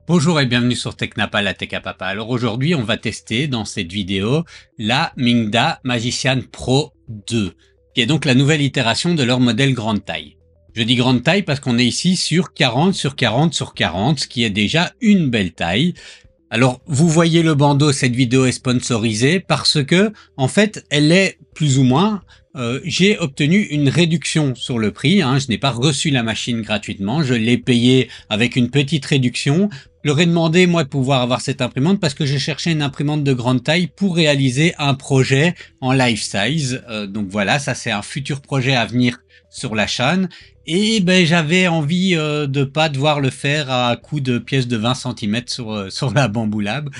Bonjour et bienvenue sur Technapa, la Tech à Papa. Alors aujourd'hui, on va tester dans cette vidéo la Mingda Magician Pro 2, qui est donc la nouvelle itération de leur modèle grande taille. Je dis grande taille parce qu'on est ici sur 40 sur 40 sur 40, ce qui est déjà une belle taille. Alors, vous voyez le bandeau, cette vidéo est sponsorisée parce que, en fait, elle est plus ou moins, j'ai obtenu une réduction sur le prix, hein. Je n'ai pas reçu la machine gratuitement, je l'ai payée avec une petite réduction. Je leur ai demandé, moi, de pouvoir avoir cette imprimante parce que je cherchais une imprimante de grande taille pour réaliser un projet en life size. Donc voilà, ça c'est un futur projet à venir sur la chaîne. Et ben j'avais envie de pas devoir le faire à coup de pièces de 20 cm sur la Bambu Lab.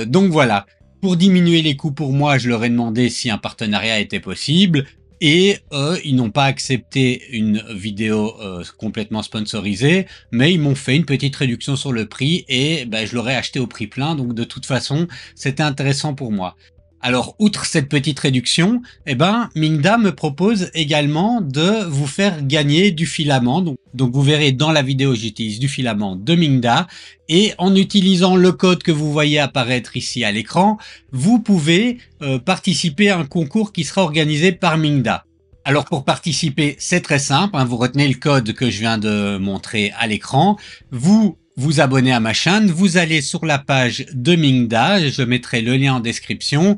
Donc voilà, pour diminuer les coûts pour moi, je leur ai demandé si un partenariat était possible. Et ils n'ont pas accepté une vidéo complètement sponsorisée, mais ils m'ont fait une petite réduction sur le prix et ben, je l'aurais acheté au prix plein, donc de toute façon, c'était intéressant pour moi. Alors, outre cette petite réduction, eh ben, Mingda me propose également de vous faire gagner du filament. Donc vous verrez dans la vidéo, j'utilise du filament de Mingda. Et en utilisant le code que vous voyez apparaître ici à l'écran, vous pouvez participer à un concours qui sera organisé par Mingda. Alors pour participer, c'est très simple, hein, vous retenez le code que je viens de montrer à l'écran, vous vous abonnez à ma chaîne, vous allez sur la page de Mingda, je mettrai le lien en description,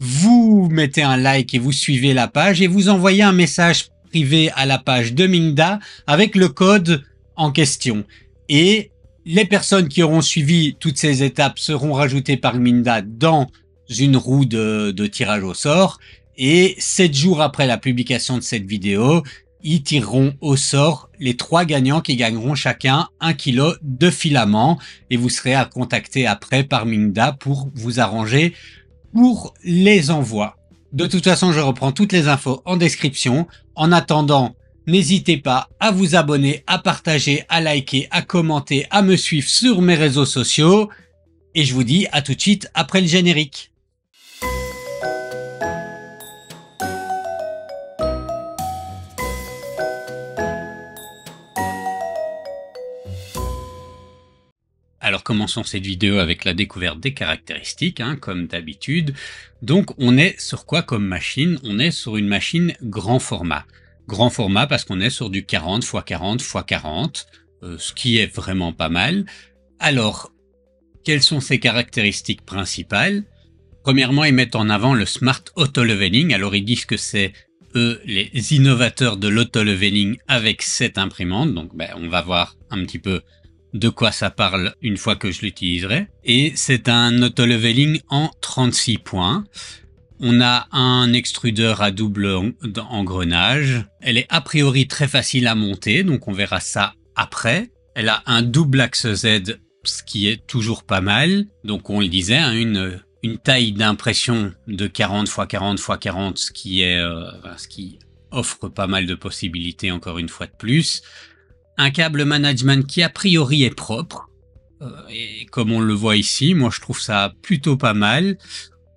vous mettez un like et vous suivez la page et vous envoyez un message privé à la page de Mingda avec le code en question. Et les personnes qui auront suivi toutes ces étapes seront rajoutées par Mingda dans une roue de tirage au sort. Et 7 jours après la publication de cette vidéo, ils tireront au sort les 3 gagnants qui gagneront chacun 1 kg de filament et vous serez à contacter après par Mingda pour vous arranger pour les envois. De toute façon, je reprends toutes les infos en description. En attendant, n'hésitez pas à vous abonner, à partager, à liker, à commenter, à me suivre sur mes réseaux sociaux. Et je vous dis à tout de suite après le générique. Alors commençons cette vidéo avec la découverte des caractéristiques, hein, comme d'habitude. Donc on est sur quoi comme machine? On est sur une machine grand format. Grand format parce qu'on est sur du 40 x 40 x 40, ce qui est vraiment pas mal. Alors, quelles sont ses caractéristiques principales? Premièrement, ils mettent en avant le Smart Auto Leveling. Alors ils disent que c'est eux les innovateurs de l'auto leveling avec cette imprimante. Donc ben, on va voir un petit peu de quoi ça parle une fois que je l'utiliserai. Et c'est un auto-leveling en 36 points. On a un extrudeur à double engrenage. Elle est a priori très facile à monter, donc on verra ça après. Elle a un double axe Z, ce qui est toujours pas mal. Donc on le disait, hein, une taille d'impression de 40 x 40 x 40, ce qui offre pas mal de possibilités encore une fois de plus. Un câble management qui a priori est propre, et comme on le voit ici, moi je trouve ça plutôt pas mal.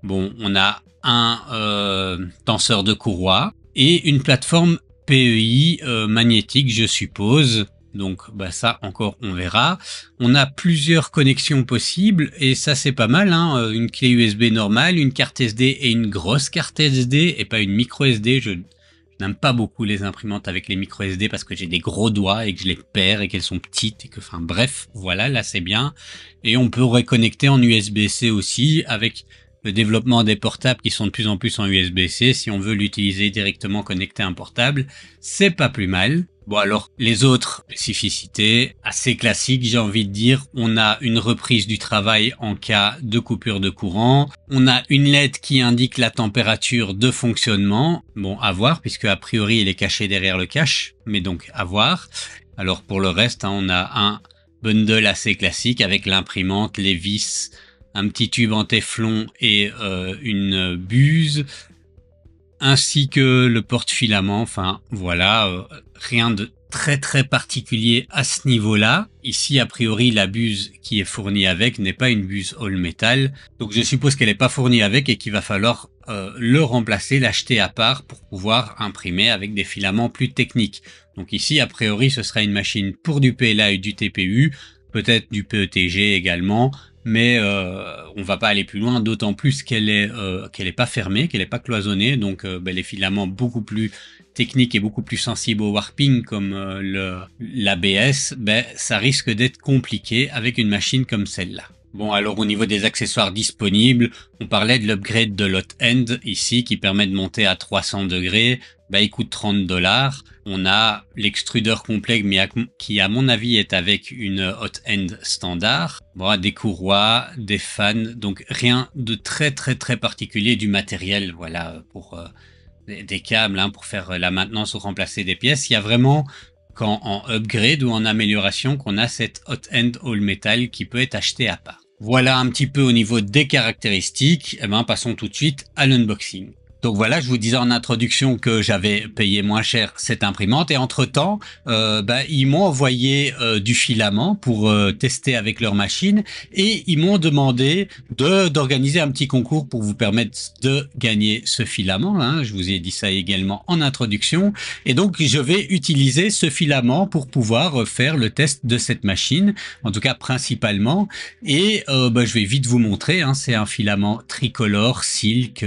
Bon, on a un tenseur de courroie et une plateforme PEI magnétique, je suppose. Donc bah ça encore on verra. On a plusieurs connexions possibles et ça c'est pas mal, hein. Une clé USB normale, une carte SD et une grosse carte SD et pas une micro SD. Je n'aime pas beaucoup les imprimantes avec les micro SD parce que j'ai des gros doigts et que je les perds et qu'elles sont petites et que, enfin bref, voilà, là c'est bien. Et on peut reconnecter en USB-C aussi avec le développement des portables qui sont de plus en plus en USB-C. Si on veut l'utiliser directement connecté à un portable, c'est pas plus mal. Bon alors, les autres spécificités, assez classiques j'ai envie de dire, on a une reprise du travail en cas de coupure de courant, on a une LED qui indique la température de fonctionnement, bon à voir puisque a priori elle est cachée derrière le cache, mais donc à voir. Alors pour le reste, hein, on a un bundle assez classique avec l'imprimante, les vis, un petit tube en téflon et une buse, ainsi que le porte-filament. Enfin voilà, rien de très particulier à ce niveau-là. Ici a priori la buse qui est fournie avec n'est pas une buse all metal, donc je suppose qu'elle n'est pas fournie avec et qu'il va falloir le remplacer, l'acheter à part pour pouvoir imprimer avec des filaments plus techniques. Donc ici a priori ce sera une machine pour du PLA et du TPU, peut-être du PETG également, mais on va pas aller plus loin, d'autant plus qu'elle est pas fermée, qu'elle est pas cloisonnée, donc les filaments beaucoup plus techniques et beaucoup plus sensibles au warping comme l'ABS, ça risque d'être compliqué avec une machine comme celle-là. Bon, alors au niveau des accessoires disponibles, on parlait de l'upgrade de l'hot end ici qui permet de monter à 300 degrés. Il coûte 30 $. On a l'extrudeur complet qui à mon avis est avec une hot end standard. Bon, des courroies, des fans, donc rien de très très très particulier, du matériel, voilà, pour des câbles hein, pour faire la maintenance ou remplacer des pièces. Il y a vraiment quand en upgrade ou en amélioration qu'on a cette hot end all metal qui peut être achetée à part. Voilà un petit peu au niveau des caractéristiques. Passons tout de suite à l'unboxing. Donc voilà, je vous disais en introduction que j'avais payé moins cher cette imprimante et entre-temps, ils m'ont envoyé du filament pour tester avec leur machine et ils m'ont demandé d'organiser un petit concours pour vous permettre de gagner ce filament. Hein. Je vous ai dit ça également en introduction et donc je vais utiliser ce filament pour pouvoir faire le test de cette machine, en tout cas principalement. Et je vais vite vous montrer. Hein. C'est un filament tricolore silk.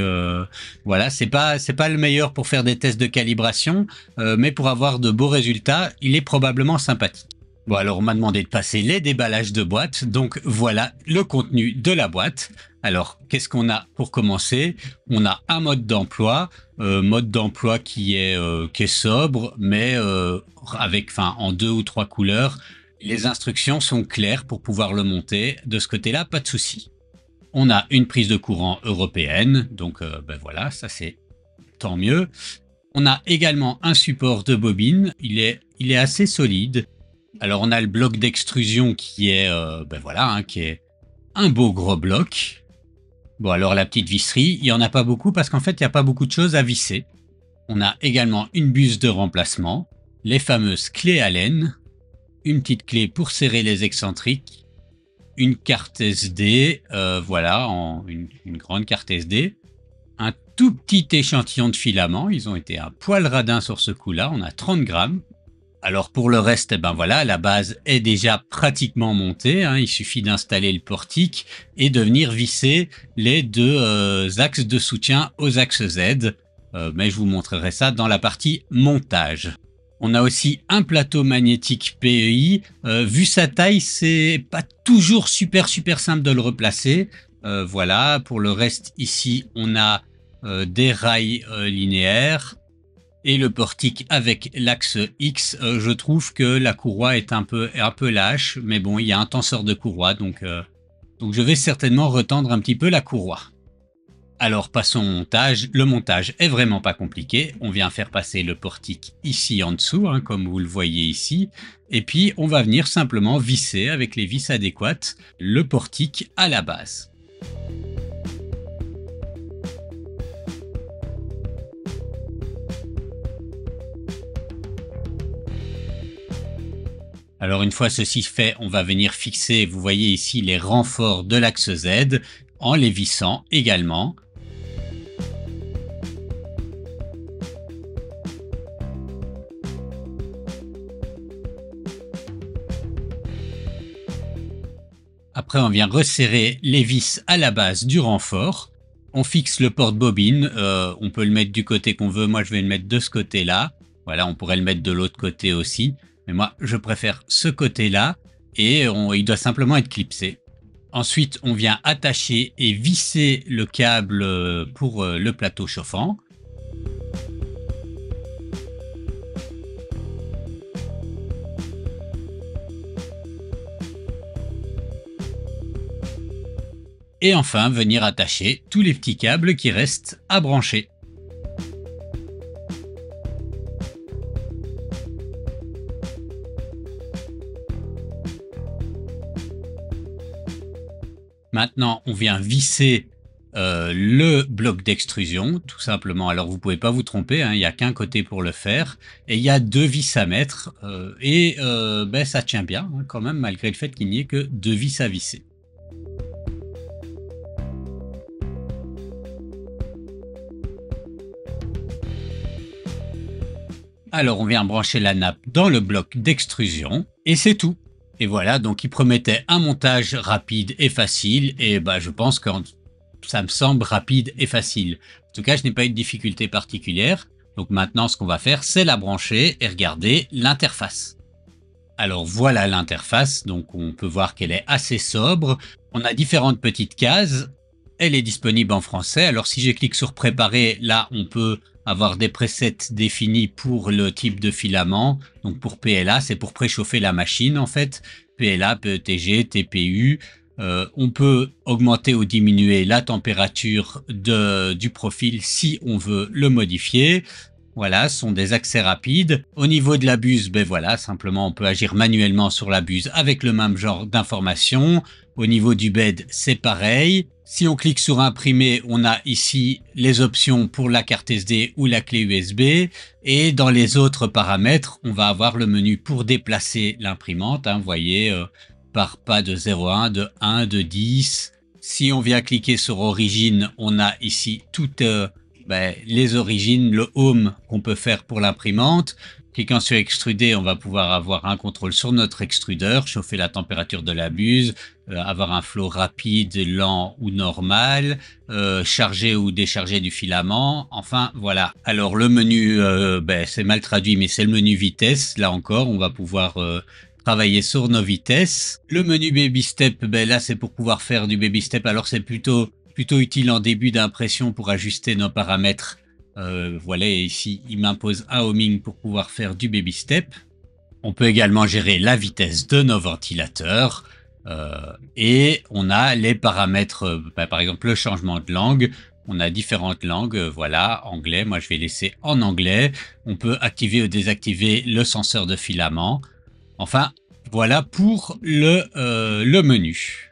Voilà, c'est pas le meilleur pour faire des tests de calibration, mais pour avoir de beaux résultats, il est probablement sympathique. Bon, alors on m'a demandé de passer les déballages de boîte, donc voilà le contenu de la boîte. Alors, qu'est-ce qu'on a pour commencer? On a un mode d'emploi qui est sobre, mais en 2 ou 3 couleurs. Les instructions sont claires pour pouvoir le monter. De ce côté-là, pas de souci. On a une prise de courant européenne, donc voilà, ça c'est tant mieux. On a également un support de bobine, il est assez solide. Alors on a le bloc d'extrusion qui est qui est un beau gros bloc. Bon alors la petite visserie, il y en a pas beaucoup parce qu'en fait il n'y a pas beaucoup de choses à visser. On a également une buse de remplacement, les fameuses clés Allen, une petite clé pour serrer les excentriques, une carte SD, une grande carte SD, un tout petit échantillon de filament, ils ont été un poil radins sur ce coup-là, on a 30 grammes. Alors pour le reste, la base est déjà pratiquement montée, hein, il suffit d'installer le portique et de venir visser les deux axes de soutien aux axes Z, mais je vous montrerai ça dans la partie montage. On a aussi un plateau magnétique PEI. Vu sa taille, c'est pas toujours super simple de le replacer. Voilà, pour le reste, ici, on a des rails linéaires et le portique avec l'axe X. Je trouve que la courroie est un peu lâche, mais bon, il y a un tenseur de courroie, donc je vais certainement retendre un petit peu la courroie. Alors passons au montage. Le montage est vraiment pas compliqué. On vient faire passer le portique ici en dessous, hein, comme vous le voyez ici. Et puis on va venir simplement visser avec les vis adéquates le portique à la base. Alors une fois ceci fait, on va venir fixer, vous voyez ici les renforts de l'axe Z en les vissant également. Après, on vient resserrer les vis à la base du renfort. On fixe le porte-bobine. On peut le mettre du côté qu'on veut. Moi, je vais le mettre de ce côté-là. Voilà, on pourrait le mettre de l'autre côté aussi. Mais moi, je préfère ce côté-là. Et il doit simplement être clipsé. Ensuite, on vient attacher et visser le câble pour le plateau chauffant. Et enfin, venir attacher tous les petits câbles qui restent à brancher. Maintenant, on vient visser le bloc d'extrusion, tout simplement. Alors, vous pouvez pas vous tromper, hein, il n'y a qu'un côté pour le faire. Et il y a 2 vis à mettre. Ça tient bien, hein, quand même, malgré le fait qu'il n'y ait que 2 vis à visser. Alors, on vient brancher la nappe dans le bloc d'extrusion et c'est tout. Et voilà, donc il promettait un montage rapide et facile, et bah je pense que ça me semble rapide et facile. En tout cas, je n'ai pas eu de difficulté particulière. Donc maintenant, ce qu'on va faire, c'est la brancher et regarder l'interface. Alors voilà l'interface, donc on peut voir qu'elle est assez sobre. On a différentes petites cases. Elle est disponible en français. Alors si je clique sur préparer, là on peut avoir des presets définis pour le type de filament. Donc pour PLA, c'est pour préchauffer la machine en fait. PLA, PETG, TPU. On peut augmenter ou diminuer la température du profil si on veut le modifier. Voilà, ce sont des accès rapides. Au niveau de la buse, ben voilà, simplement on peut agir manuellement sur la buse avec le même genre d'informations. Au niveau du bed, c'est pareil. Si on clique sur imprimer, on a ici les options pour la carte SD ou la clé USB. Et dans les autres paramètres, on va avoir le menu pour déplacer l'imprimante. Vous voyez, par pas de 0,1, de 1, de 10. Si on vient cliquer sur origine, on a ici toutes les origines, le home qu'on peut faire pour l'imprimante. Cliquant sur extruder, on va pouvoir avoir un contrôle sur notre extrudeur, chauffer la température de la buse, avoir un flot rapide, lent ou normal, charger ou décharger du filament. Enfin, voilà. Alors le menu, c'est mal traduit, mais c'est le menu vitesse. Là encore, on va pouvoir travailler sur nos vitesses. Le menu baby step, là c'est pour pouvoir faire du baby step. Alors c'est plutôt utile en début d'impression pour ajuster nos paramètres. Voilà, ici il m'impose un homing pour pouvoir faire du baby step. On peut également gérer la vitesse de nos ventilateurs. Et on a les paramètres, par exemple le changement de langue. On a différentes langues, voilà, anglais, moi je vais laisser en anglais. On peut activer ou désactiver le senseur de filament. Enfin, voilà pour le menu.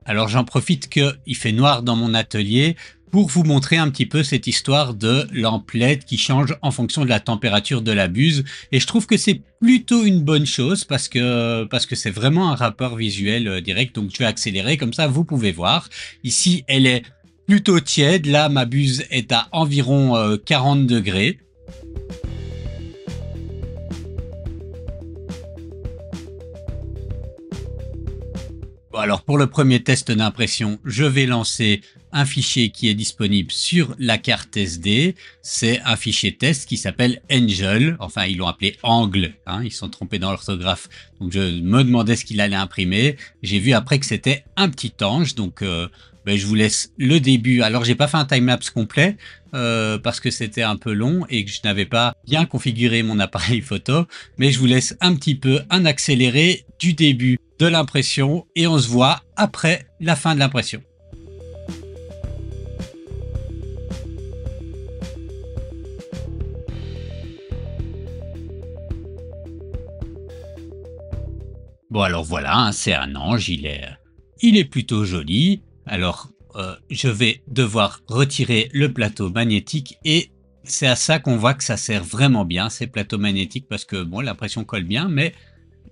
Alors j'en profite qu'il fait noir dans mon atelier pour vous montrer un petit peu cette histoire de lampe LED qui change en fonction de la température de la buse. Et je trouve que c'est plutôt une bonne chose parce que c'est vraiment un rapport visuel direct. Donc je vais accélérer, comme ça vous pouvez voir. Ici elle est plutôt tiède, là ma buse est à environ 40 degrés. Bon, alors pour le premier test d'impression, je vais lancer un fichier qui est disponible sur la carte SD. C'est un fichier test qui s'appelle Angel. Enfin, ils l'ont appelé Angle. Ils se sont trompés dans l'orthographe. Donc je me demandais ce qu'il allait imprimer. J'ai vu après que c'était un petit ange. Donc je vous laisse le début. Alors j'ai pas fait un timelapse complet parce que c'était un peu long et que je n'avais pas bien configuré mon appareil photo. Mais je vous laisse un petit peu un accéléré du début de l'impression et on se voit après la fin de l'impression. Bon alors voilà, c'est un ange, il est plutôt joli. Alors je vais devoir retirer le plateau magnétique et c'est à ça qu'on voit que ça sert vraiment bien ces plateaux magnétiques parce que bon l'impression colle bien mais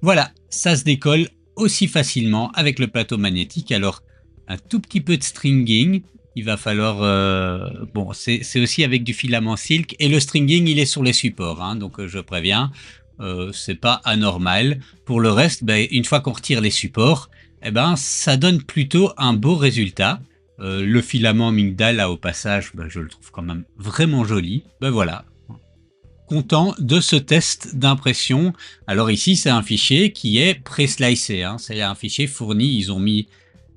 voilà, ça se décolle aussi facilement avec le plateau magnétique. Alors un tout petit peu de stringing, il va falloir bon c'est aussi avec du filament silk et le stringing il est sur les supports donc je préviens c'est pas anormal. Pour le reste une fois qu'on retire les supports ça donne plutôt un beau résultat. Le filament Mingda là au passage je le trouve quand même vraiment joli. Voilà, content de ce test d'impression. Alors ici c'est un fichier qui est pré-slicé, c'est un fichier fourni,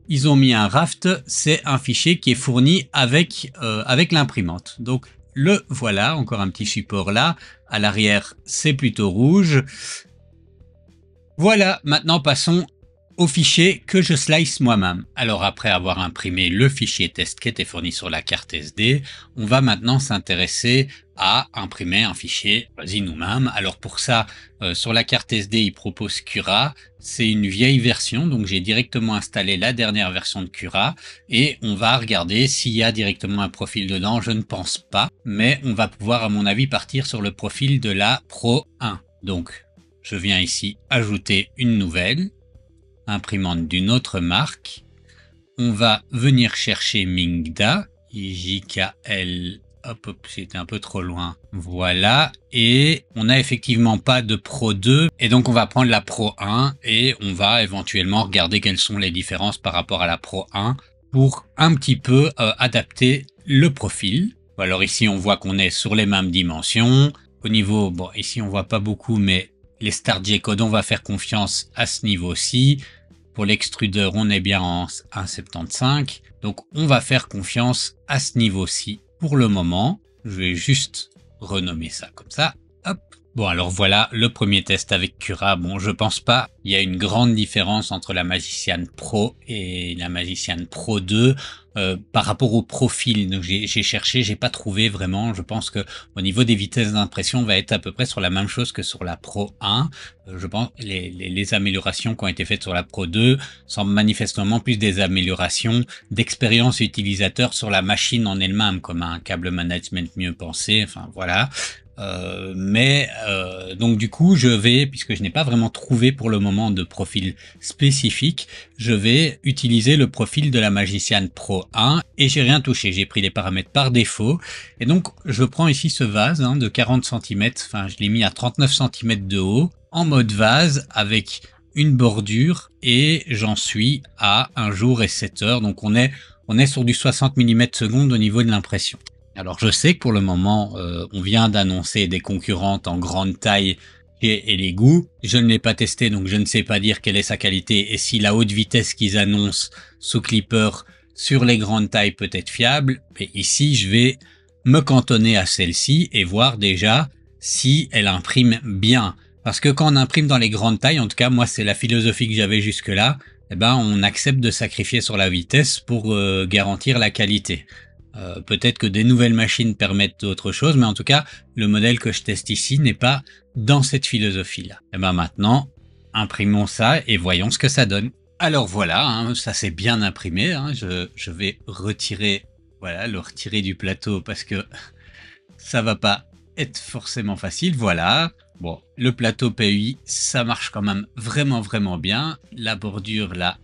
ils ont mis un raft, c'est un fichier qui est fourni avec l'imprimante. Donc le voilà, encore un petit support là, à l'arrière c'est plutôt rouge. Voilà, maintenant passons au fichier que je slice moi-même. Alors après avoir imprimé le fichier test qui était fourni sur la carte SD, on va maintenant s'intéresser à imprimer un fichier choisi nous-mêmes. Alors pour ça, sur la carte SD, il propose Cura. C'est une vieille version, donc j'ai directement installé la dernière version de Cura et on va regarder s'il y a directement un profil dedans. Je ne pense pas, mais on va pouvoir à mon avis partir sur le profil de la Pro 1. Donc je viens ici ajouter une nouvelle imprimante d'une autre marque. On va venir chercher Mingda, JKL hop, hop, j'étais un peu trop loin. Voilà. Et on n'a effectivement pas de Pro 2. Et donc, on va prendre la Pro 1 et on va éventuellement regarder quelles sont les différences par rapport à la Pro 1 pour un petit peu adapter le profil. Alors ici, on voit qu'on est sur les mêmes dimensions. Au niveau, bon, ici, on voit pas beaucoup, mais les Start J-Code, on va faire confiance à ce niveau-ci. Pour l'extrudeur, on est bien en 1,75. Donc, on va faire confiance à ce niveau-ci pour le moment. Je vais juste renommer ça comme ça. Hop. Bon, alors voilà le premier test avec Cura. Bon, je pense pas. Il y a une grande différence entre la Magician Pro et la Magician Pro 2 par rapport au profil. Donc, j'ai cherché, j'ai pas trouvé vraiment. Je pense que au niveau des vitesses d'impression, on va être à peu près sur la même chose que sur la Pro 1. Je pense les améliorations qui ont été faites sur la Pro 2 sont manifestement plus des améliorations d'expérience utilisateur sur la machine en elle-même, comme un câble management mieux pensé. Enfin voilà. Donc du coup je vais, puisque je n'ai pas vraiment trouvé pour le moment de profil spécifique, je vais utiliser le profil de la Magician Pro 1 et j'ai rien touché, j'ai pris les paramètres par défaut et donc je prends ici ce vase de 40 cm, enfin je l'ai mis à 39 cm de haut en mode vase avec une bordure et j'en suis à 1 jour et 7 heures, donc on est sur du 60 mm/s au niveau de l'impression. Alors je sais que pour le moment, on vient d'annoncer des concurrentes en grande taille et Elegoo. Je ne l'ai pas testé, donc je ne sais pas dire quelle est sa qualité et si la haute vitesse qu'ils annoncent sous Clipper sur les grandes tailles peut être fiable. Mais ici, je vais me cantonner à celle-ci et voir déjà si elle imprime bien. Parce que quand on imprime dans les grandes tailles, en tout cas moi c'est la philosophie que j'avais jusque-là, eh ben on accepte de sacrifier sur la vitesse pour garantir la qualité. Peut-être que des nouvelles machines permettent autre chose, mais en tout cas, le modèle que je teste ici n'est pas dans cette philosophie-là. Et ben maintenant, imprimons ça et voyons ce que ça donne. Alors voilà, ça s'est bien imprimé. Je vais retirer, voilà, le retirer du plateau parce que ça va pas être forcément facile. Voilà. Bon, le plateau PUI, ça marche quand même vraiment bien. La bordure là,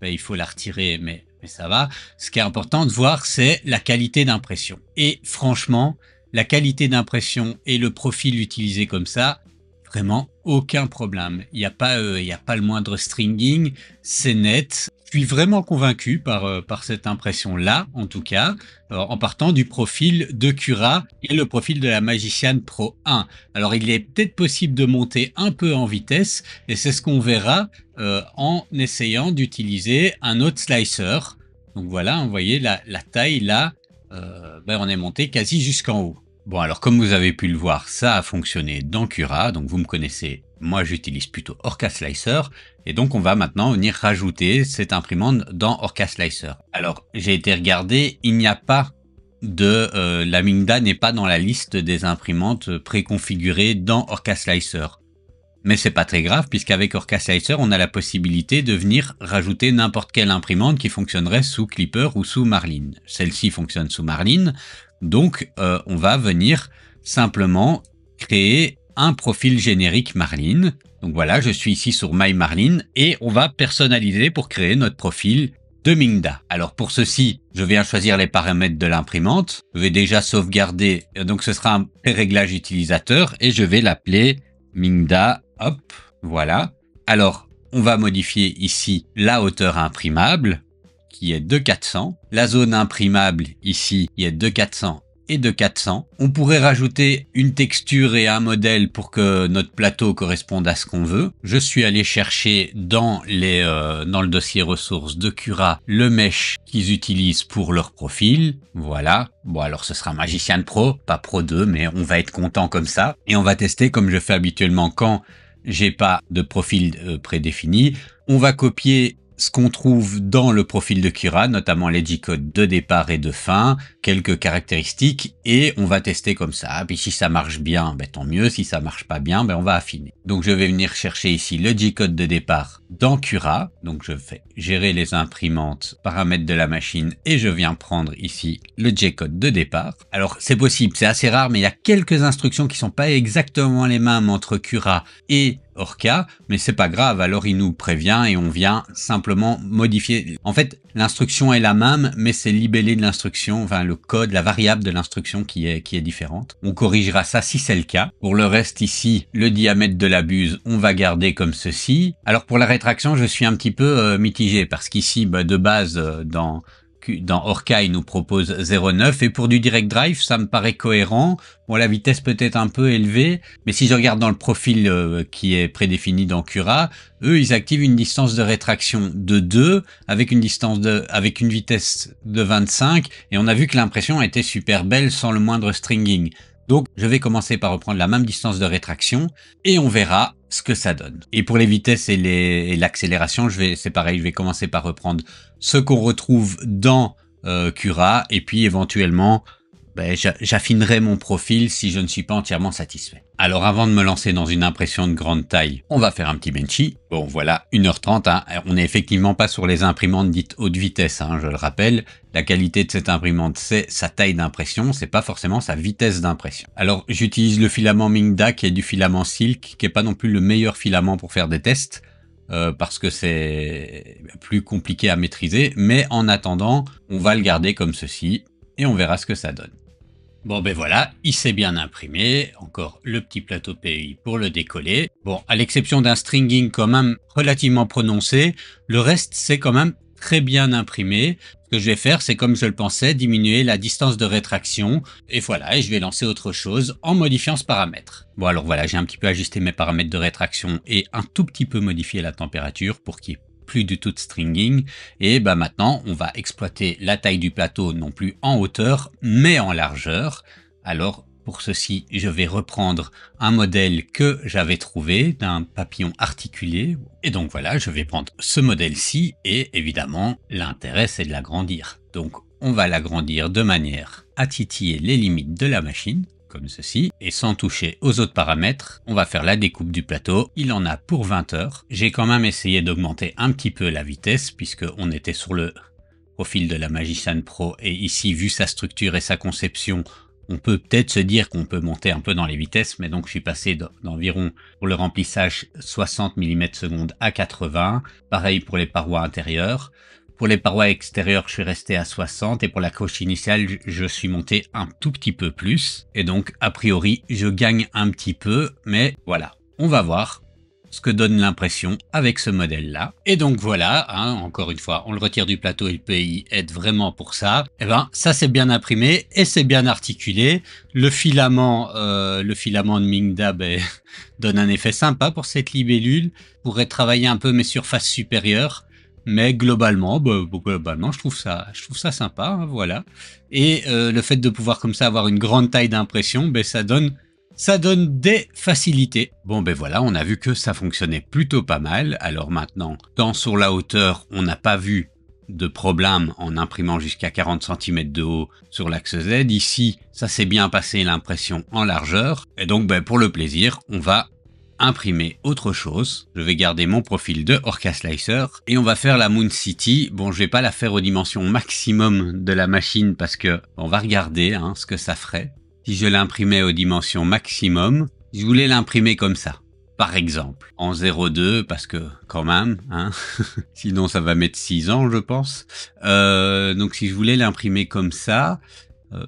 ben, il faut la retirer, mais ça va. Ce qui est important de voir, c'est la qualité d'impression. Et franchement, la qualité d'impression et le profil utilisé comme ça, vraiment aucun problème. Il n'y a pas le moindre stringing, c'est net. Je suis vraiment convaincu par cette impression-là, en tout cas, en partant du profil de Cura et le profil de la Magician Pro 1. Alors, il est peut-être possible de monter un peu en vitesse, et c'est ce qu'on verra en essayant d'utiliser un autre slicer. Donc voilà, vous voyez la taille là, on est monté quasi jusqu'en haut. Bon, alors comme vous avez pu le voir, ça a fonctionné dans Cura, donc vous me connaissez, moi j'utilise plutôt Orca Slicer, et donc on va maintenant venir rajouter cette imprimante dans Orca Slicer. Alors j'ai été regarder, il n'y a pas de... la Mingda n'est pas dans la liste des imprimantes préconfigurées dans Orca Slicer. Mais c'est pas très grave, puisqu'avec Orca Slicer, on a la possibilité de venir rajouter n'importe quelle imprimante qui fonctionnerait sous Clipper ou sous Marlin. Celle-ci fonctionne sous Marlin, donc on va venir simplement créer un profil générique Marlin. Donc voilà, je suis ici sur My Marlin et on va personnaliser pour créer notre profil de Mingda. Alors pour ceci, je viens choisir les paramètres de l'imprimante. Je vais déjà sauvegarder, donc ce sera un réglage utilisateur et je vais l'appeler Mingda. Hop, voilà. Alors, on va modifier ici la hauteur imprimable, qui est de 400. La zone imprimable, ici, qui est de 400 et de 400. On pourrait rajouter une texture et un modèle pour que notre plateau corresponde à ce qu'on veut. Je suis allé chercher dans le dossier ressources de Cura le mesh qu'ils utilisent pour leur profil. Voilà. Bon, alors ce sera Magician Pro, pas Pro 2, mais on va être content comme ça. Et on va tester comme je fais habituellement quand j'ai pas de profil prédéfini. On va copier ce qu'on trouve dans le profil de Cura, notamment les J-codes de départ et de fin, quelques caractéristiques, et on va tester comme ça. Puis si ça marche bien, tant mieux. Si ça marche pas bien, on va affiner. Donc je vais venir chercher ici le J-code de départ dans Cura. Donc je fais gérer les imprimantes, paramètres de la machine, et je viens prendre ici le J-code de départ. Alors c'est possible, c'est assez rare, mais il y a quelques instructions qui sont pas exactement les mêmes entre Cura et Orca, mais c'est pas grave, alors il nous prévient et on vient simplement modifier. En fait, l'instruction est la même, mais c'est le libellé de l'instruction, enfin le code, la variable de l'instruction qui est différente. On corrigera ça si c'est le cas. Pour le reste ici, le diamètre de la buse, on va garder comme ceci. Alors pour la rétraction, je suis un petit peu mitigé, parce qu'ici, de base, dans Orca, il nous propose 0,9 et pour du direct drive, ça me paraît cohérent. Bon, la vitesse peut être un peu élevée, mais si je regarde dans le profil qui est prédéfini dans Cura, eux, ils activent une distance de rétraction de 2 avec une vitesse de 25 et on a vu que l'impression était super belle sans le moindre stringing. Donc, je vais commencer par reprendre la même distance de rétraction et on verra ce que ça donne. Et pour les vitesses et l'accélération, c'est pareil, je vais commencer par reprendre ce qu'on retrouve dans Cura et puis éventuellement, j'affinerai mon profil si je ne suis pas entièrement satisfait. Alors avant de me lancer dans une impression de grande taille, on va faire un petit benchy. Bon voilà, 1h30, hein. On n'est effectivement pas sur les imprimantes dites haute vitesse, hein, je le rappelle. La qualité de cette imprimante, c'est sa taille d'impression, c'est pas forcément sa vitesse d'impression. Alors j'utilise le filament Mingda qui est du filament Silk, qui est pas non plus le meilleur filament pour faire des tests. Parce que c'est plus compliqué à maîtriser, mais en attendant, on va le garder comme ceci et on verra ce que ça donne. Bon ben voilà, il s'est bien imprimé, encore le petit plateau PEI pour le décoller. Bon, à l'exception d'un stringing quand même relativement prononcé, le reste c'est quand même très bien imprimé. Ce que je vais faire, c'est comme je le pensais, diminuer la distance de rétraction. Et voilà, et je vais lancer autre chose en modifiant ce paramètre. Bon alors voilà, j'ai un petit peu ajusté mes paramètres de rétraction et un tout petit peu modifié la température pour qu'il y ait plus du tout de stringing. Et maintenant, on va exploiter la taille du plateau non plus en hauteur, mais en largeur. Alors, pour ceci, je vais reprendre un modèle que j'avais trouvé d'un papillon articulé. Et donc voilà, je vais prendre ce modèle-ci et évidemment, l'intérêt c'est de l'agrandir. Donc, on va l'agrandir de manière à titiller les limites de la machine, comme ceci, et sans toucher aux autres paramètres, on va faire la découpe du plateau. Il en a pour 20 heures. J'ai quand même essayé d'augmenter un petit peu la vitesse, puisque on était sur le profil de la Magician Pro, et ici, vu sa structure et sa conception, on peut peut-être se dire qu'on peut monter un peu dans les vitesses, mais donc je suis passé d'environ, pour le remplissage, 60 mm/s à 80. Pareil pour les parois intérieures. Pour les parois extérieures, je suis resté à 60 et pour la coche initiale, je suis monté un tout petit peu plus. Et donc, a priori, je gagne un petit peu, mais voilà, on va voir ce que donne l'impression avec ce modèle-là. Et donc voilà, hein, encore une fois, on le retire du plateau et le PEI aide vraiment pour ça. Et ça c'est bien imprimé et c'est bien articulé. Le filament de Mingda donne un effet sympa pour cette libellule. Pourrait travailler un peu mes surfaces supérieures. Mais globalement, je trouve ça sympa, hein, voilà. Et le fait de pouvoir comme ça avoir une grande taille d'impression, ça donne des facilités. Bon voilà, on a vu que ça fonctionnait plutôt pas mal. Alors maintenant, tant sur la hauteur, on n'a pas vu de problème en imprimant jusqu'à 40 cm de haut sur l'axe Z. Ici, ça s'est bien passé l'impression en largeur. Et donc pour le plaisir, on va imprimer autre chose. Je vais garder mon profil de Orca Slicer et on va faire la Moon City. Bon, je vais pas la faire aux dimensions maximum de la machine parce que on va regarder ce que ça ferait. Si je l'imprimais aux dimensions maximum, je voulais l'imprimer comme ça. Par exemple, en 0,2 parce que quand même, sinon ça va mettre 6 ans je pense. Donc si je voulais l'imprimer comme ça,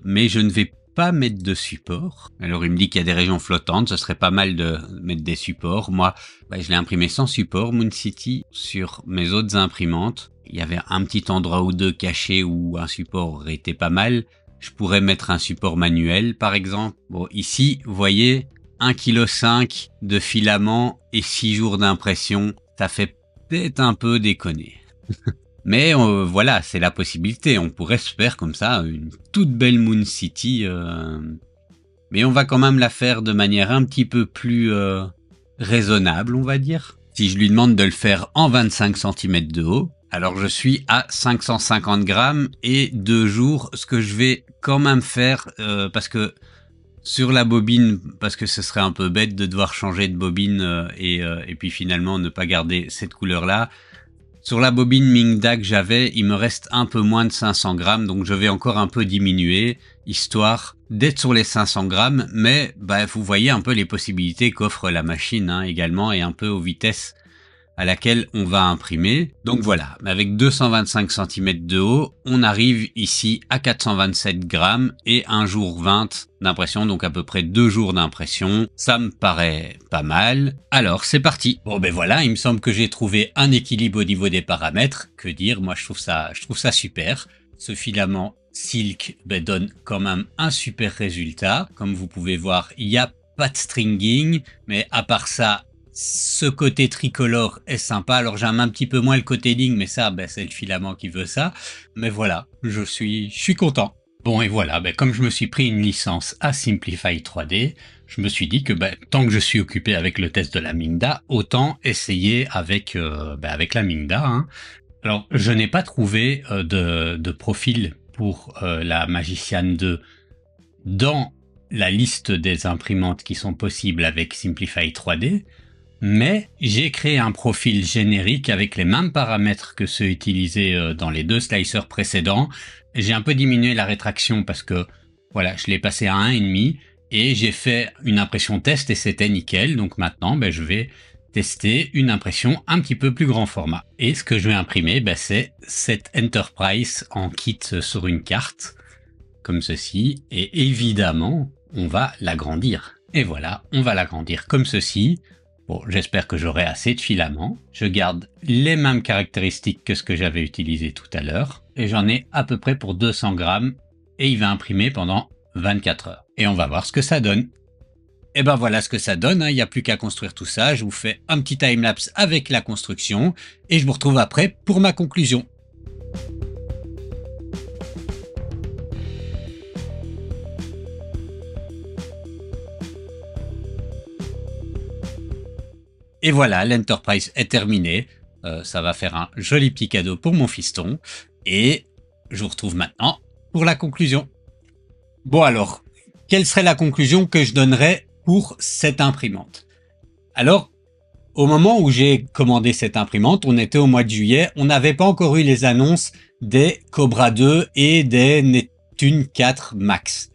mais je ne vais pas mettre de support. Alors il me dit qu'il y a des régions flottantes, ce serait pas mal de mettre des supports. Moi, je l'ai imprimé sans support, Moon City. Sur mes autres imprimantes, il y avait un petit endroit ou deux caché où un support aurait été pas mal. Je pourrais mettre un support manuel par exemple. Bon, ici, vous voyez, 1,5 kg de filament et 6 jours d'impression, ça fait peut-être un peu déconner. Mais voilà, c'est la possibilité. On pourrait se faire comme ça une toute belle Moon City. Mais on va quand même la faire de manière un petit peu plus raisonnable, on va dire. Si je lui demande de le faire en 25 cm de haut, alors je suis à 550 grammes et 2 jours. Ce que je vais quand même faire, parce que sur la bobine, parce que ce serait un peu bête de devoir changer de bobine et puis finalement ne pas garder cette couleur-là. Sur la bobine Mingda que j'avais, il me reste un peu moins de 500 grammes, donc je vais encore un peu diminuer, histoire d'être sur les 500 grammes, mais vous voyez un peu les possibilités qu'offre la machine également, et un peu aux vitesses à laquelle on va imprimer. Donc voilà, avec 225 cm de haut, on arrive ici à 427 grammes et un jour 20 d'impression, donc à peu près 2 jours d'impression. Ça me paraît pas mal. Alors c'est parti. Bon voilà, il me semble que j'ai trouvé un équilibre au niveau des paramètres. Que dire, moi je trouve ça super. Ce filament Silk donne quand même un super résultat. Comme vous pouvez voir, il n'y a pas de stringing, mais à part ça, ce côté tricolore est sympa. Alors j'aime un petit peu moins le côté ligne, mais ça, c'est le filament qui veut ça. Mais voilà, je suis content. Bon et voilà, comme je me suis pris une licence à Simplify 3D, je me suis dit que tant que je suis occupé avec le test de la Mingda, autant essayer avec la Mingda. Alors je n'ai pas trouvé de profil pour la Magician 2 dans la liste des imprimantes qui sont possibles avec Simplify 3D. Mais j'ai créé un profil générique avec les mêmes paramètres que ceux utilisés dans les 2 slicers précédents. J'ai un peu diminué la rétraction parce que voilà, je l'ai passé à 1,5 et j'ai fait une impression test et c'était nickel. Donc maintenant, je vais tester une impression un petit peu plus grand format. Et ce que je vais imprimer, c'est cette Enterprise en kit sur une carte, comme ceci. Et évidemment, on va l'agrandir. Et voilà, on va l'agrandir comme ceci. Bon, j'espère que j'aurai assez de filaments. Je garde les mêmes caractéristiques que ce que j'avais utilisé tout à l'heure. Et j'en ai à peu près pour 200 grammes. Et il va imprimer pendant 24 heures. Et on va voir ce que ça donne. Et voilà ce que ça donne. Il n'y a plus qu'à construire tout ça. Je vous fais un petit timelapse avec la construction. Et je vous retrouve après pour ma conclusion. Et voilà, l'Enterprise est terminée. Ça va faire un joli petit cadeau pour mon fiston. Et je vous retrouve maintenant pour la conclusion. Bon alors, quelle serait la conclusion que je donnerais pour cette imprimante? Alors, au moment où j'ai commandé cette imprimante, on était au mois de juillet, on n'avait pas encore eu les annonces des Cobra 2 et des Neptune 4 Max.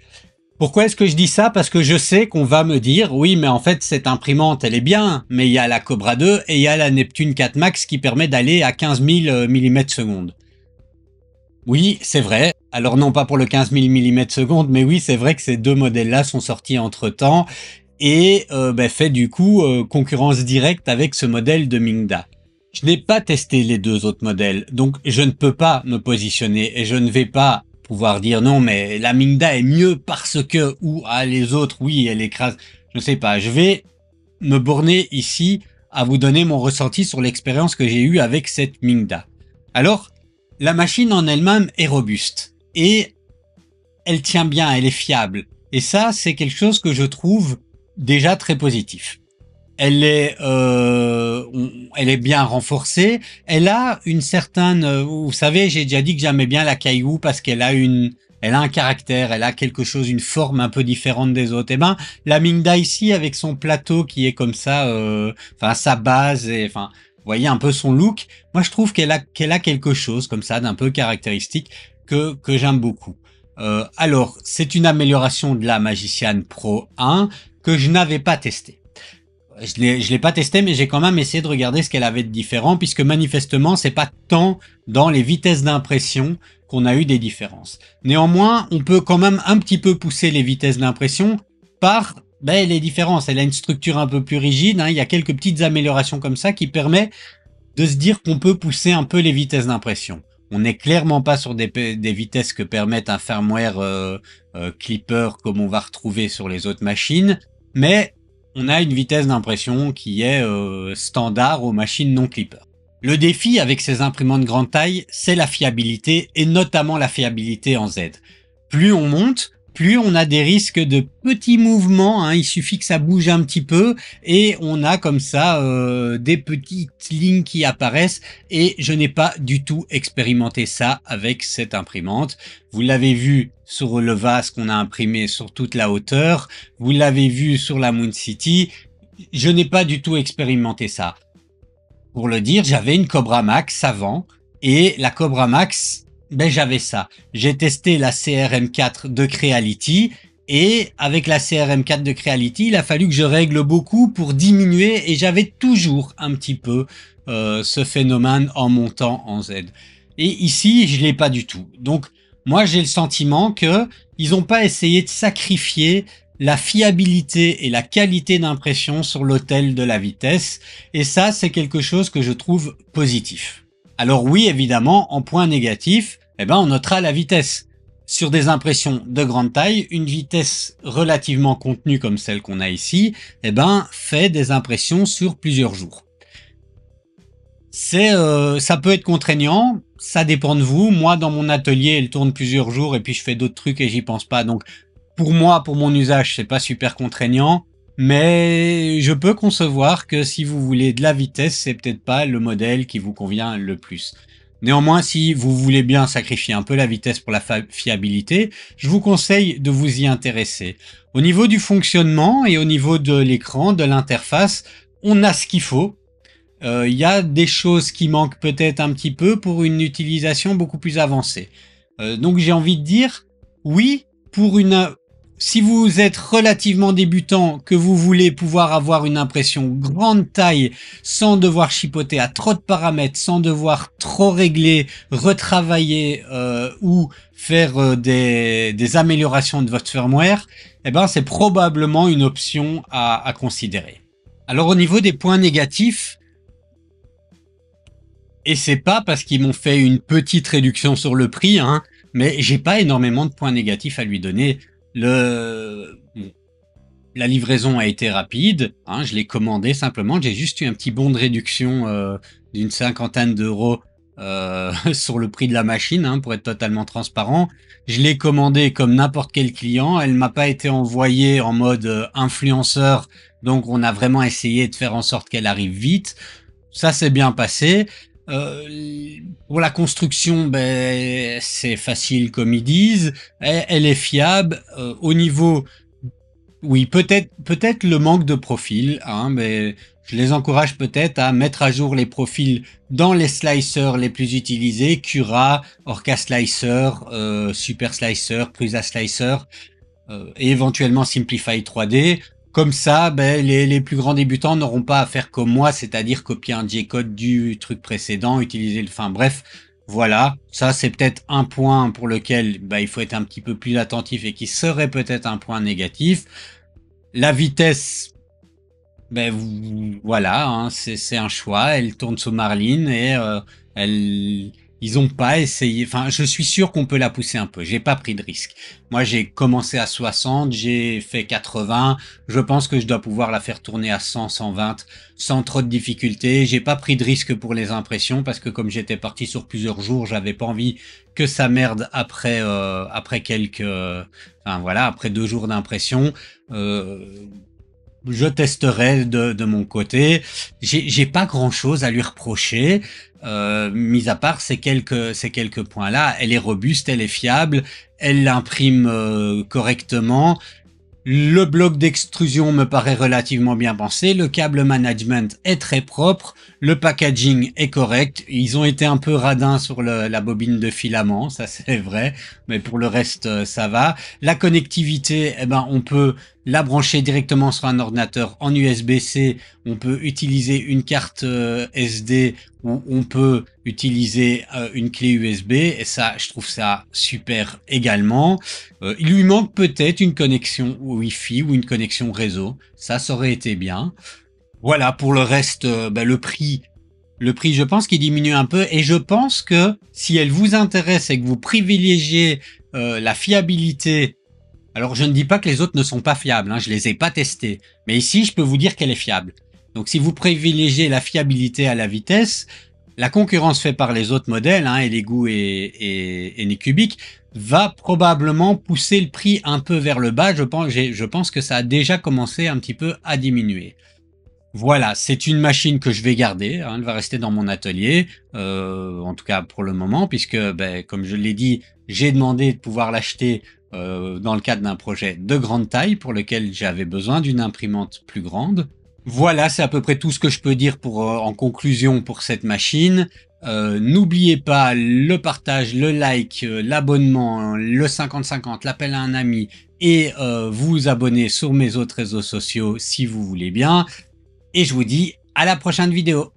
Pourquoi est-ce que je dis ça? Parce que je sais qu'on va me dire, oui, mais en fait, cette imprimante, elle est bien, mais il y a la Cobra 2 et il y a la Neptune 4 Max qui permet d'aller à 15 000 mm/s. Oui, c'est vrai. Alors non pas pour le 15 000 mm/s, mais oui, c'est vrai que ces deux modèles-là sont sortis entre-temps et fait du coup concurrence directe avec ce modèle de Mingda. Je n'ai pas testé les 2 autres modèles, donc je ne peux pas me positionner et je ne vais pas pouvoir dire non mais la Mingda est mieux parce que, ou les autres oui elle écrase, je ne sais pas. Je vais me borner ici à vous donner mon ressenti sur l'expérience que j'ai eue avec cette Mingda. Alors la machine en elle-même est robuste et elle tient bien, elle est fiable et ça c'est quelque chose que je trouve déjà très positif. Elle est bien renforcée. Elle a une certaine, vous savez, j'ai déjà dit que j'aimais bien la Caillou parce qu'elle a un caractère, elle a quelque chose, une forme un peu différente des autres. Et la Mingda ici avec son plateau qui est comme ça, sa base et vous voyez un peu son look. Moi, je trouve qu'elle a quelque chose comme ça d'un peu caractéristique que j'aime beaucoup. Alors, c'est une amélioration de la Magician Pro 1 que je n'avais pas testée. Je l'ai pas testé, mais j'ai quand même essayé de regarder ce qu'elle avait de différent, puisque manifestement, c'est pas tant dans les vitesses d'impression qu'on a eu des différences. Néanmoins, on peut quand même un petit peu pousser les vitesses d'impression par les différences. Elle a une structure un peu plus rigide, il y a quelques petites améliorations comme ça qui permettent de se dire qu'on peut pousser un peu les vitesses d'impression. On n'est clairement pas sur des vitesses que permettent un firmware Clipper comme on va retrouver sur les autres machines, mais on a une vitesse d'impression qui est standard aux machines non Clipper. Le défi avec ces imprimantes grande taille, c'est la fiabilité et notamment la fiabilité en Z. Plus on monte, plus on a des risques de petits mouvements, il suffit que ça bouge un petit peu et on a comme ça des petites lignes qui apparaissent et je n'ai pas du tout expérimenté ça avec cette imprimante. Vous l'avez vu sur le vase qu'on a imprimé sur toute la hauteur, vous l'avez vu sur la Moon City, je n'ai pas du tout expérimenté ça. pour le dire, j'avais une Cobra Max avant, et la Cobra Max, ben j'avais ça. J'ai testé la CRM4 de Creality, et avec la CRM4 de Creality, il a fallu que je règle beaucoup pour diminuer, et j'avais toujours un petit peu ce phénomène en montant en Z. Et ici, je l'ai pas du tout. Donc, moi, j'ai le sentiment que ils ont pas essayé de sacrifier la fiabilité et la qualité d'impression sur l'autel de la vitesse. Et ça, c'est quelque chose que je trouve positif. Alors oui, évidemment, en point négatif, on notera la vitesse. Sur des impressions de grande taille, une vitesse relativement contenue comme celle qu'on a ici, fait des impressions sur plusieurs jours. Ça peut être contraignant, ça dépend de vous. Moi, dans mon atelier, elle tourne plusieurs jours et puis je fais d'autres trucs et j'y pense pas. Donc, pour moi, pour mon usage, c'est pas super contraignant, mais je peux concevoir que si vous voulez de la vitesse, c'est peut-être pas le modèle qui vous convient le plus. Néanmoins, si vous voulez bien sacrifier un peu la vitesse pour la fiabilité, je vous conseille de vous y intéresser. Au niveau du fonctionnement et au niveau de l'écran, de l'interface, on a ce qu'il faut. Il y a des choses qui manquent peut-être un petit peu pour une utilisation beaucoup plus avancée. Donc j'ai envie de dire, oui, si vous êtes relativement débutant, que vous voulez pouvoir avoir une impression grande taille sans devoir chipoter à trop de paramètres, sans devoir trop régler, retravailler ou faire des améliorations de votre firmware, c'est probablement une option à considérer. Alors au niveau des points négatifs, et c'est pas parce qu'ils m'ont fait une petite réduction sur le prix, hein, mais j'ai pas énormément de points négatifs à lui donner. La livraison a été rapide, hein, je l'ai commandé simplement, j'ai juste eu un petit bon de réduction d'une 50aine d'euros sur le prix de la machine, hein, pour être totalement transparent. Je l'ai commandé comme n'importe quel client, elle m'a pas été envoyée en mode influenceur, donc on a vraiment essayé de faire en sorte qu'elle arrive vite. Ça s'est bien passé. Pour la construction, c'est facile comme ils disent. Elle est fiable. Au niveau, oui, peut-être le manque de profil, hein, mais je les encourage peut-être à mettre à jour les profils dans les slicers les plus utilisés, Cura, Orca Slicer, Super Slicer, Prusa Slicer, et éventuellement Simplify 3D. Comme ça, les plus grands débutants n'auront pas à faire comme moi, c'est-à-dire copier un J-code du truc précédent, utiliser le... Enfin bref, voilà. Ça, c'est peut-être un point pour lequel il faut être un petit peu plus attentif et qui serait peut-être un point négatif. La vitesse, voilà, hein, c'est un choix. Elle tourne sous Marlin et ils ont pas essayé. Enfin, je suis sûr qu'on peut la pousser un peu. J'ai pas pris de risque. Moi, j'ai commencé à 60, j'ai fait 80. Je pense que je dois pouvoir la faire tourner à 100, 120 sans trop de difficultés. J'ai pas pris de risque pour les impressions parce que comme j'étais parti sur plusieurs jours, j'avais pas envie que ça merde après quelques, enfin voilà, après 2 jours d'impression. Je testerai de mon côté. J'ai pas grand chose à lui reprocher, mis à part ces quelques points-là. Elle est robuste, elle est fiable, elle l'imprime correctement. Le bloc d'extrusion me paraît relativement bien pensé, le câble management est très propre, le packaging est correct, ils ont été un peu radins sur la bobine de filament, ça c'est vrai, mais pour le reste ça va. La connectivité, on peut la brancher directement sur un ordinateur en USB-C, on peut utiliser une carte SD ou on peut utiliser une clé USB, et ça je trouve ça super également. Il lui manque peut-être une connexion Wi-Fi ou une connexion réseau. Ça aurait été bien. Voilà, pour le reste, le prix, je pense qu'il diminue un peu. Et je pense que si elle vous intéresse et que vous privilégiez la fiabilité, alors je ne dis pas que les autres ne sont pas fiables, hein, je les ai pas testés. Mais ici, je peux vous dire qu'elle est fiable. Donc si vous privilégiez la fiabilité à la vitesse, la concurrence faite par les autres modèles, hein, Elegoo et Anycubic, va probablement pousser le prix un peu vers le bas. Je pense que ça a déjà commencé un petit peu à diminuer. Voilà, c'est une machine que je vais garder, hein, elle va rester dans mon atelier, en tout cas pour le moment, puisque comme je l'ai dit, j'ai demandé de pouvoir l'acheter dans le cadre d'un projet de grande taille pour lequel j'avais besoin d'une imprimante plus grande. Voilà, c'est à peu près tout ce que je peux dire pour, en conclusion pour cette machine. N'oubliez pas le partage, le like, l'abonnement, le 50-50, l'appel à un ami et vous abonner sur mes autres réseaux sociaux si vous voulez bien. Et je vous dis à la prochaine vidéo.